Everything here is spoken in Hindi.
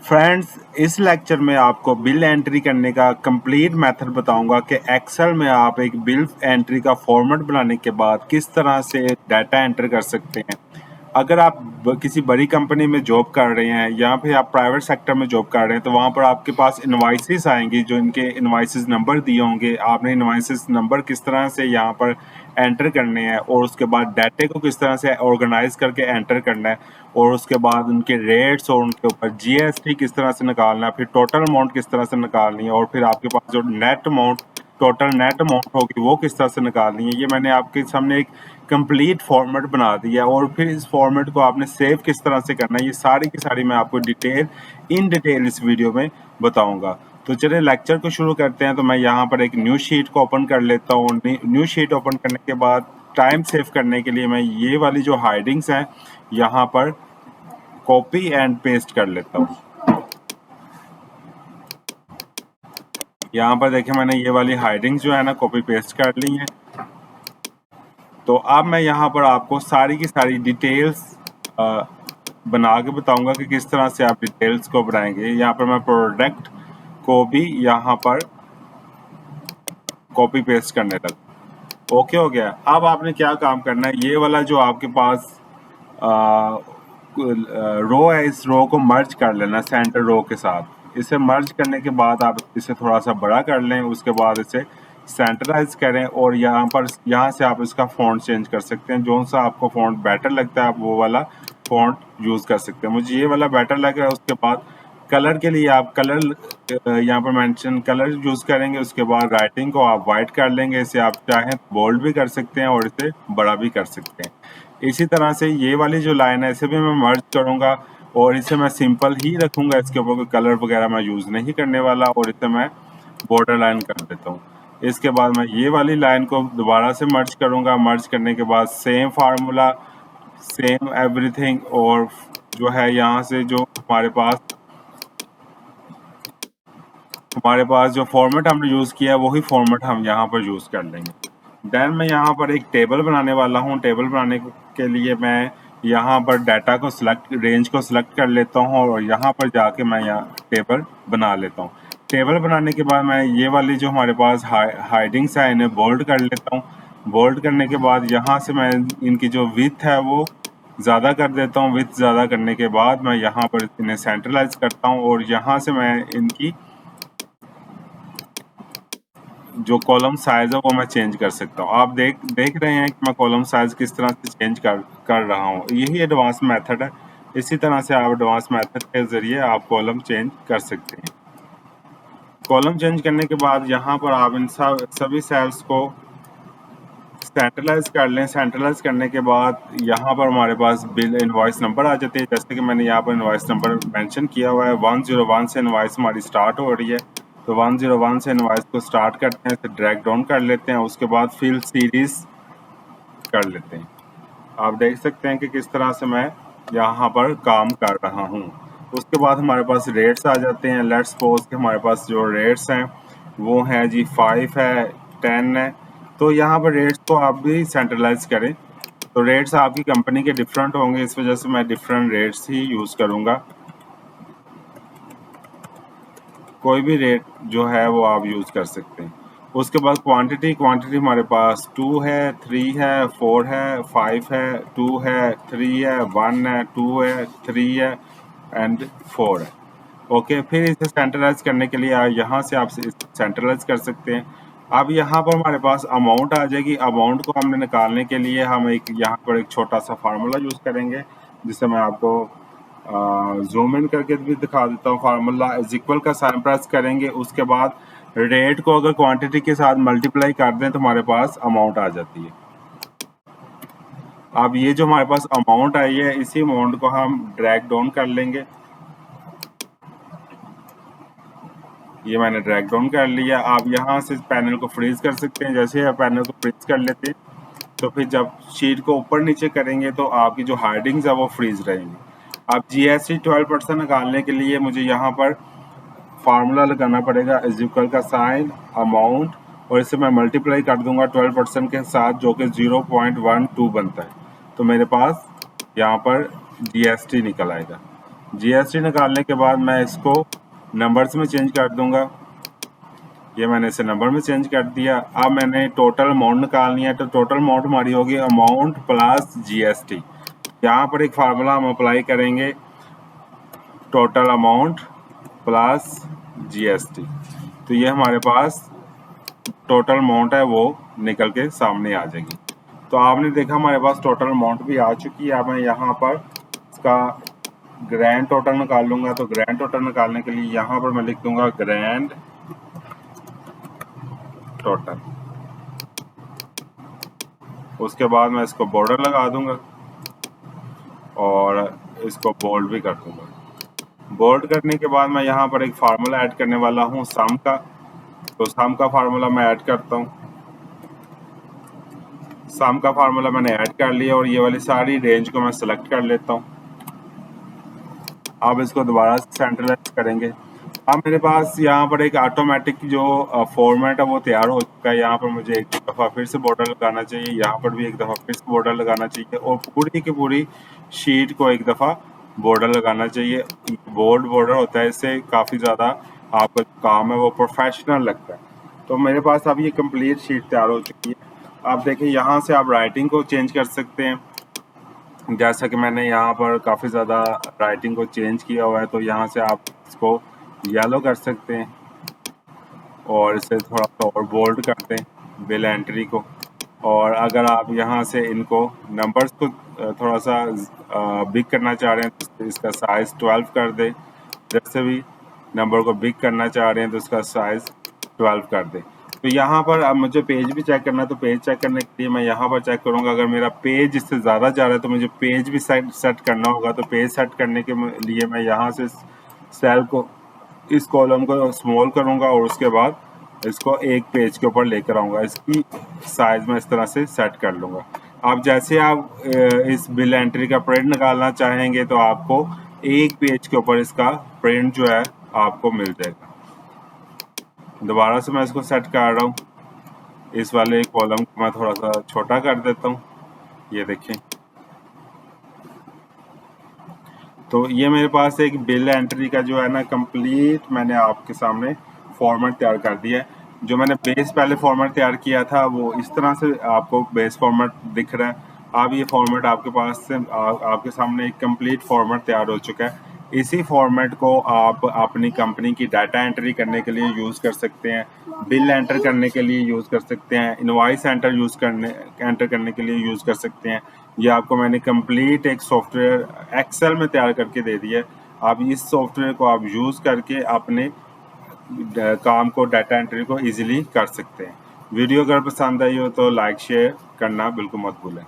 फ्रेंड्स, इस लेक्चर में आपको बिल एंट्री करने का कंप्लीट मेथड बताऊंगा कि एक्सेल में आप एक बिल एंट्री का फॉर्मेट बनाने के बाद किस तरह से डाटा एंटर कर सकते हैं। अगर आप किसी बड़ी कंपनी में जॉब कर रहे हैं या फिर आप प्राइवेट सेक्टर में जॉब कर रहे हैं तो वहाँ पर आपके पास इनवाइसेस आएंगी, जो इनके इनवाइसेस नंबर दिए होंगे। आपने इनवाइसेस नंबर किस तरह से यहाँ पर एंटर करने हैं और उसके बाद डाटे को किस तरह से ऑर्गेनाइज करके एंटर करना है और उसके बाद उनके रेट्स और उनके ऊपर जीएसटी किस तरह से निकालना है, फिर टोटल अमाउंट किस तरह से निकालनी है और फिर आपके पास जो net amount total net amount होगी वो किस तरह से निकालनी है। ये मैंने आपके सामने एक कंप्लीट फॉर्मेट बना दिया और फिर इस फॉर्मेट को आपने सेव किस तरह से करना है, ये सारी की सारी मैं आपको इन डिटेल इस वीडियो में बताऊंगा। तो चलिए लेक्चर को शुरू करते हैं। तो मैं यहाँ पर एक न्यू शीट को ओपन कर लेता हूँ। न्यू शीट ओपन करने के बाद टाइम सेव करने के लिए मैं ये वाली जो हाइडिंग्स हैं यहाँ पर कॉपी एंड पेस्ट कर लेता हूँ। यहाँ पर देखिए मैंने ये वाली हाइडिंग्स जो है ना कॉपी पेस्ट कर ली हैं। तो अब मैं यहाँ पर आपको सारी की सारी डिटेल्स बना के बताऊंगा कि किस तरह से आप डिटेल्स को बनाएंगे। यहाँ पर मैं प्रोडक्ट को भी यहाँ पर कॉपी पेस्ट करने लगा। ओके हो गया। अब आपने क्या काम करना है, ये वाला जो आपके पास रो है, इस रो को मर्ज कर लेना सेंटर रो के साथ। इसे मर्ज करने के बाद आप इसे थोड़ा सा बड़ा कर लें, उसके बाद इसे सेंटराइज करें और यहाँ से आप इसका फॉन्ट चेंज कर सकते हैं। जो सा आपको फॉन्ट बेटर लगता है आप वो वाला फॉन्ट यूज़ कर सकते हैं। मुझे ये वाला बेटर लग रहा है। उसके बाद कलर के लिए आप कलर यहाँ पर मेंशन कलर यूज़ करेंगे। उसके बाद राइटिंग को आप वाइट कर लेंगे। इसे आप चाहें बोल्ड भी कर सकते हैं और इसे बड़ा भी कर सकते हैं। इसी तरह से ये वाली जो लाइन है इसे भी मैं मर्ज करूँगा और इसे मैं सिंपल ही रखूँगा। इसके ऊपर कोई कलर वगैरह मैं यूज़ नहीं करने वाला और इसे मैं बॉर्डर लाइन कर देता हूँ। इसके बाद मैं ये वाली लाइन को दोबारा से मर्ज करूँगा। मर्ज करने के बाद सेम फार्मूला, सेम एवरीथिंग, और जो है यहाँ से जो हमारे पास जो फॉर्मेट हमने यूज़ किया है वही फॉर्मेट हम यहाँ पर यूज़ कर लेंगे। देन मैं यहाँ पर एक टेबल बनाने वाला हूँ। टेबल बनाने के लिए मैं यहाँ पर डाटा को रेंज को सिलेक्ट कर लेता हूँ और यहाँ पर जाके मैं यहाँ टेबल बना लेता हूँ। टेबल बनाने के बाद मैं ये वाली जो हमारे पास हाइडिंग्स है इन्हें बोल्ड कर लेता हूँ। बोल्ड करने के बाद यहाँ से मैं इनकी जो विड्थ है वो ज़्यादा कर देता हूँ। विड्थ ज़्यादा करने के बाद मैं यहाँ पर इन्हें सेंट्रलाइज करता हूँ और यहाँ से मैं इनकी जो कॉलम साइज है वो मैं चेंज कर सकता हूँ। आप देख रहे हैं कि मैं कॉलम साइज किस तरह से चेंज कर रहा हूँ। यही एडवांस मेथड है। इसी तरह से आप एडवांस मेथड के ज़रिए आप कॉलम चेंज कर सकते हैं। कॉलम चेंज करने के बाद यहाँ पर आप इन सभी सेल्स को सेंट्रलाइज कर लें। सेंट्रलाइज करने के बाद यहाँ पर हमारे पास बिल इनवॉइस नंबर आ जाते हैं। जैसे कि मैंने यहाँ पर इनवॉइस नंबर मेंशन किया हुआ है। 101 से इनवॉइस हमारी स्टार्ट हो रही है। तो 101 से इनवॉइस को स्टार्ट करते हैं, इसे ड्रैग डाउन कर लेते हैं। उसके बाद फिल सीरीज कर लेते हैं। आप देख सकते हैं कि किस तरह से मैं यहाँ पर काम कर रहा हूँ। उसके बाद हमारे पास रेट्स आ जाते हैं। लेट्स सपोज कि हमारे पास जो रेट्स हैं वो हैं जी 5 है, 10 है। तो यहाँ पर रेट्स को आप भी सेंट्रलाइज करें। तो रेट्स आपकी कंपनी के डिफरेंट होंगे, इस वजह से मैं डिफरेंट रेट्स ही यूज़ करूँगा। कोई भी रेट जो है वो आप यूज़ कर सकते हैं। उसके बाद क्वांटिटी हमारे पास 2 है, 3 है, 4 है, 5 है, 2 है, 3 है, 1 है, 2 है, 3 है एंड 4 है। ओके, फिर इसे सेंट्रलाइज करने के लिए यहाँ से आप सेंट्रलाइज कर सकते हैं। अब यहाँ पर हमारे पास अमाउंट आ जाएगी। अमाउंट को हमने निकालने के लिए हम यहाँ पर एक छोटा सा फार्मूला यूज़ करेंगे, जिसे मैं आपको जूम इन करके भी दिखा देता हूँ। फार्मूला इज इक्वल का साइन प्रेस करेंगे। उसके बाद रेट को अगर क्वांटिटी के साथ मल्टीप्लाई कर दें तो हमारे पास अमाउंट आ जाती है। अब ये जो हमारे पास अमाउंट आई है इसी अमाउंट को हम ड्रैग डाउन कर लेंगे। ये मैंने ड्रैग डाउन कर लिया। आप यहाँ से पैनल को फ्रीज कर सकते हैं। जैसे आप पैनल को फ्रीज कर लेते हैं तो फिर जब शीट को ऊपर नीचे करेंगे तो आपकी जो हार्डिंग्स है वो फ्रीज रहेंगी। अब जीएसटी 12% निकालने के लिए मुझे यहाँ पर फार्मूला लगाना पड़ेगा, इज इक्वल का साइन अमाउंट, और इसे मैं मल्टीप्लाई कर दूंगा 12% के साथ, जो कि 0.12 बनता है। तो मेरे पास यहाँ पर जीएसटी निकल आएगा। जीएसटी निकालने के बाद मैं इसको नंबर्स में चेंज कर दूंगा। ये मैंने इसे नंबर में चेंज कर दिया। अब मैंने टोटल अमाउंट निकालनी है, तो टोटल अमाउंट हमारी होगी अमाउंट प्लस जीएसटी। यहाँ पर एक फार्मूला हम अप्लाई करेंगे, टोटल अमाउंट प्लस जीएसटी। तो ये हमारे पास टोटल अमाउंट है वो निकल के सामने आ जाएगी। तो आपने देखा हमारे पास टोटल अमाउंट भी आ चुकी है। अब मैं यहाँ पर इसका ग्रैंड टोटल निकाल लूंगा। तो ग्रैंड टोटल निकालने के लिए यहाँ पर मैं लिख दूंगा ग्रैंड टोटल। उसके बाद मैं इसको बॉर्डर लगा दूंगा और इसको बोल्ड भी कर दूंगा। बोल्ड करने के बाद मैं यहाँ पर एक फार्मूला ऐड करने वाला हूँ सम का। तो सम का फार्मूला मैं ऐड करता हूँ। सम का फार्मूला मैंने ऐड कर लिया और ये वाली सारी रेंज को मैं सेलेक्ट कर लेता हूँ। अब इसको दोबारा सेंट्रलाइज करेंगे। अब मेरे पास यहाँ पर एक ऑटोमेटिक जो फॉर्मेट है वो तैयार हो चुका है। यहाँ पर मुझे एक दफ़ा फिर से बॉर्डर लगाना चाहिए, यहाँ पर भी एक दफ़ा फिर से बॉर्डर लगाना चाहिए और पूरी की पूरी शीट को एक दफ़ा बॉर्डर लगाना चाहिए। बोल्ड बॉर्डर होता है, इससे काफ़ी ज़्यादा आपका काम है वो प्रोफेशनल लगता है। तो मेरे पास अब ये कंप्लीट शीट तैयार हो चुकी है। आप देखिए यहाँ से आप राइटिंग को चेंज कर सकते हैं। जैसा कि मैंने यहाँ पर काफ़ी ज़्यादा राइटिंग को चेंज किया हुआ है, तो यहाँ से आप इसको येलो कर सकते हैं और इसे थोड़ा सा और बोल्ड कर दें बिल एंट्री को। और अगर आप यहाँ से इनको नंबर्स को थोड़ा सा बिग करना चाह रहे हैं तो इसका साइज़ 12 कर दें। जैसे भी नंबर को बिग करना चाह रहे हैं तो इसका साइज़ 12 कर दें। तो यहाँ पर अब मुझे पेज भी चेक करना है, तो पेज चेक करने के लिए मैं यहाँ पर चेक करूँगा। अगर मेरा पेज इससे ज़्यादा जा रहा है तो मुझे पेज भी सेट करना होगा। तो पेज सेट करने के लिए मैं यहाँ से सेल को, इस कॉलम को स्मॉल करूँगा और उसके बाद इसको एक पेज के ऊपर लेकर आऊँगा। इसकी साइज़ में इस तरह से सेट कर लूँगा। अब जैसे आप इस बिल एंट्री का प्रिंट निकालना चाहेंगे तो आपको एक पेज के ऊपर इसका प्रिंट जो है आपको मिल जाएगा। दोबारा से मैं इसको सेट कर रहा हूँ। इस वाले कॉलम को मैं थोड़ा सा छोटा कर देता हूँ, ये देखें। तो ये मेरे पास एक बिल एंट्री का जो है ना कंप्लीट मैंने आपके सामने फॉर्मेट तैयार कर दिया है। जो मैंने बेस पहले फॉर्मेट तैयार किया था वो इस तरह से आपको बेस फॉर्मेट दिख रहा है। अब ये फॉर्मेट आपके पास से आपके सामने एक कंप्लीट फॉर्मेट तैयार हो चुका है। इसी फॉर्मेट को आप अपनी कंपनी की डाटा एंट्री करने के लिए यूज़ कर सकते हैं, बिल एंटर करने के लिए यूज़ कर सकते हैं, इनवॉइस एंटर करने के लिए यूज़ कर सकते हैं। ये आपको मैंने कंप्लीट एक सॉफ्टवेयर एक्सेल में तैयार करके दे दिया है। आप इस सॉफ्टवेयर को आप यूज़ करके अपने काम को, डाटा एंट्री को इजीली कर सकते हैं। वीडियो अगर पसंद आई हो तो लाइक शेयर करना बिल्कुल मत भूलें।